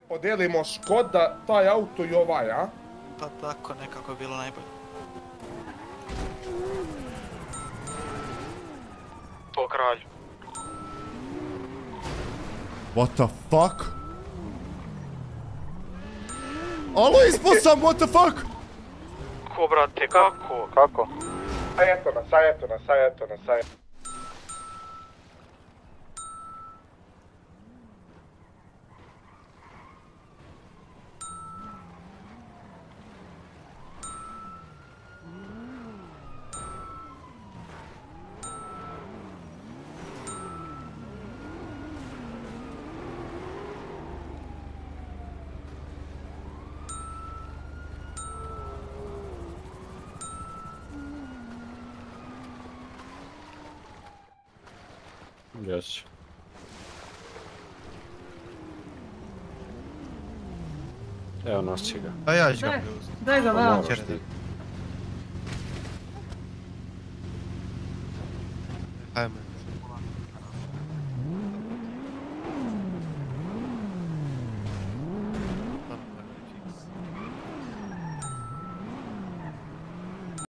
Podijelimo Škoda, taj auto i ovaj, a? Pa tako nekako je bilo najbolje. Po kralju. What the fuck? Alo, ispod sam, what the fuck? Ko, brate, kako? Kako? Eto nas. Yes. Evo nosi ga. A ja ću ga preuzeti. Daj ga vam. Ajme.